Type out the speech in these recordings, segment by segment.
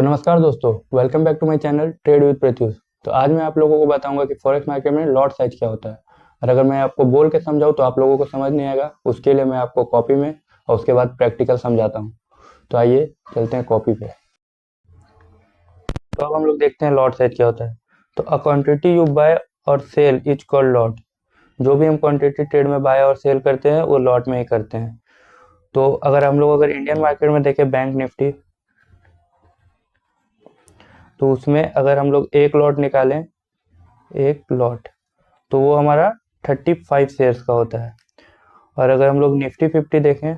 नमस्कार दोस्तों, welcome back to my channel trade with Pratyush. तो आज मैं आप लोगों को बताऊंगा कि फॉरेक्स मार्केट में लॉट साइज क्या होता है। और अगर मैं आपको बोल के समझाऊं तो आप लोगों को समझ नहीं आएगा, उसके लिए मैं आपको कॉपी में और उसके बाद प्रैक्टिकल समझाता हूं। तो आइए चलते हैं कॉपी पे। तो अब हम लोग देखते हैं लॉट साइज क्या होता है। तो अ क्वांटिटी यू बाय और सेल इज कॉल्ड लॉट। जो भी हम क्वांटिटी ट्रेड में बाय और सेल करते हैं वो लॉट में ही करते हैं। तो अगर इंडियन मार्केट में देखें बैंक निफ्टी, तो उसमें अगर हम लोग एक लॉट निकालें, एक लॉट, तो वो हमारा 35 शेयर्स का होता है। और अगर हम लोग निफ्टी 50 देखें,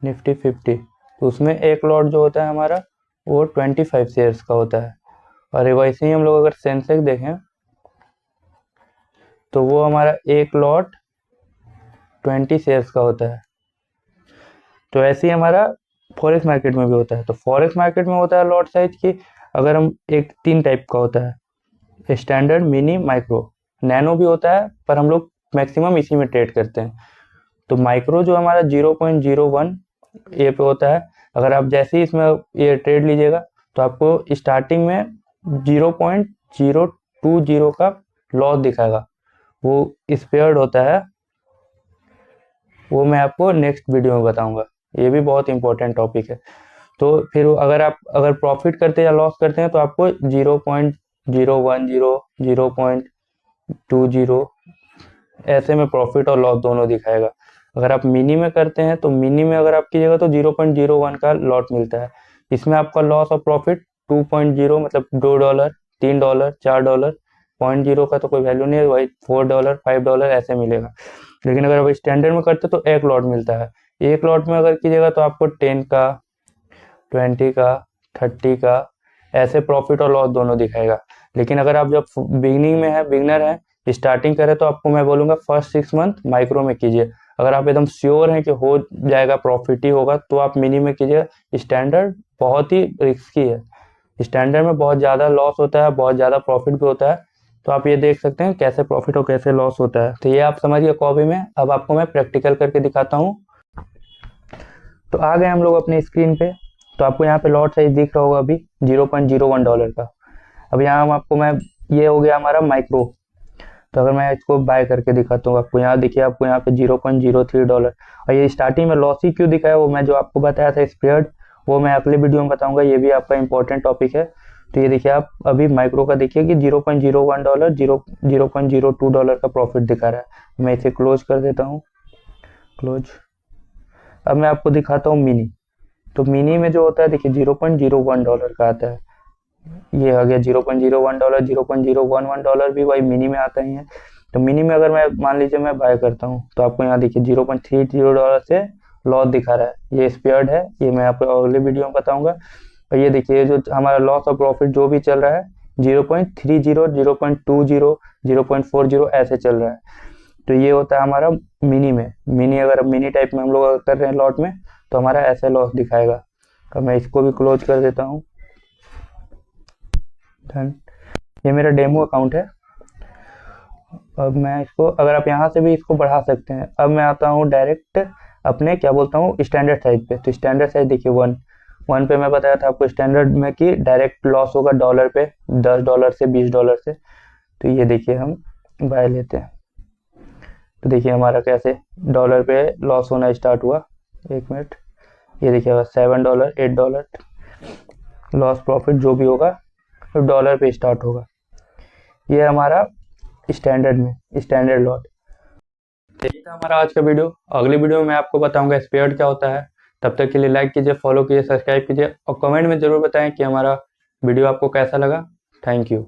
निफ्टी 50, तो उसमें एक लॉट जो होता है हमारा वो 25 शेयर्स का होता है। और वैसे ही हम लोग अगर सेंसेक्स देखें तो वो हमारा एक लॉट 20 शेयर्स का होता है। तो ऐसे ही हमारा फॉरेक्स मार्केट में भी होता है। तो फॉरेक्स मार्केट में होता है लॉट साइज की, अगर हम एक 3 टाइप का होता है, स्टैंडर्ड, मिनी, माइक्रो। नैनो भी होता है पर हम लोग मैक्सिमम इसी में ट्रेड करते हैं। तो माइक्रो जो हमारा 0.01 ये पे होता है। अगर आप जैसे ही इसमें ये ट्रेड लीजिएगा तो आपको स्टार्टिंग में 0.020 का लॉस दिखाएगा। वो स्पेयर्ड होता है, वो मैं आपको नेक्स्ट वीडियो में बताऊंगा। ये भी बहुत इंपॉर्टेंट टॉपिक है। तो फिर अगर प्रॉफिट करते या लॉस करते हैं तो आपको 0.010, 0.20 ऐसे में प्रॉफिट और लॉस दोनों दिखाएगा। अगर आप मिनी में करते हैं तो मिनी में अगर आप कीजिएगा तो 0.01 का लॉट मिलता है। इसमें आपका लॉस और प्रॉफिट 2.0 मतलब $2, $3, $4, 0.0 का तो कोई वैल्यू नहीं है, वही $4, $5 ऐसे मिलेगा। लेकिन अगर आप स्टैंडर्ड में करते तो एक लॉट मिलता है। एक लॉट में अगर कीजिएगा तो आपको 10 का, 20 का, 30 का ऐसे प्रॉफिट और लॉस दोनों दिखाएगा। लेकिन अगर आप जब बिगिनिंग में है, बिगनर है, स्टार्टिंग करें, तो आपको मैं बोलूँगा फर्स्ट 6 मंथ माइक्रो में कीजिए। अगर आप एकदम श्योर हैं कि हो जाएगा, प्रॉफिट ही होगा, तो आप मिनी में कीजिए। स्टैंडर्ड बहुत ही रिस्की है। स्टैंडर्ड में बहुत ज़्यादा लॉस होता है, बहुत ज़्यादा प्रॉफिट भी होता है। तो आप ये देख सकते हैं कैसे प्रॉफिट और कैसे लॉस होता है। तो ये आप समझिए कॉपी में। अब आपको मैं प्रैक्टिकल करके दिखाता हूँ। तो आ गए हम लोग अपने स्क्रीन पे। तो आपको यहाँ पे लॉट साइज दिख रहा होगा अभी $0.01 का। अब यहाँ मैं ये हो गया हमारा माइक्रो। तो अगर मैं इसको बाय करके दिखाता हूँ आपको, यहाँ देखिए, आपको यहाँ पे $0.03। और ये स्टार्टिंग में लॉस ही क्यों दिखाया, वो मैं जो आपको बताया था स्पेयर्ड, वो मैं अगले वीडियो में बताऊंगा। ये भी आपका इंपॉर्टेंट टॉपिक है। तो ये देखिए, आप अभी माइक्रो का देखिए कि $0.01, $0.02 का प्रॉफिट दिखा रहा है। मैं इसे क्लोज कर देता हूँ, क्लोज। अब मैं आपको दिखाता हूँ मिनी। तो मिनी में जो होता है देखिए $0.01 का आता है। ये आ गया $0.01, $0.011 भी वही मिनी में आता ही है। तो मिनी में अगर मैं मान लीजिए मैं बाय करता हूँ तो आपको यहाँ देखिए $0.30 से लॉस दिखा रहा है। ये स्पेयर्ड है, ये मैं आपको अगले वीडियो में बताऊंगा। और ये देखिए जो हमारा लॉस और प्रॉफिट जो भी चल रहा है 0.30, 0.20, 0.40 ऐसे चल रहा है। तो ये होता है हमारा मिनी में। मिनी अगर मिनी टाइप में हम लोग कर रहे हैं लॉट में, तो हमारा ऐसे लॉस दिखाएगा। अब मैं इसको भी क्लोज कर देता हूँ। ये मेरा डेमो अकाउंट है। अब मैं इसको, अगर आप यहाँ से भी इसको बढ़ा सकते हैं। अब मैं आता हूँ डायरेक्ट अपने क्या बोलता हूँ स्टैंडर्ड साइज पे। तो स्टैंडर्ड साइज देखिए 1 पे मैं बताया था आपको स्टैंडर्ड में कि डायरेक्ट लॉस होगा डॉलर पे, $10 से $20 से। तो ये देखिए हम बाय लेते हैं। तो देखिए हमारा कैसे डॉलर पे लॉस होना स्टार्ट हुआ। 1 मिनट, ये देखिए $7, $8 लॉस प्रॉफिट जो भी होगा तो डॉलर पे स्टार्ट होगा। ये हमारा स्टैंडर्ड में स्टैंडर्ड लॉट। यही था हमारा आज का वीडियो। अगले वीडियो में मैं आपको बताऊंगा स्पेयर्ड क्या होता है। तब तक के लिए लाइक कीजिए, फॉलो कीजिए, सब्सक्राइब कीजिए और कमेंट में जरूर बताएं कि हमारा वीडियो आपको कैसा लगा। Thank you.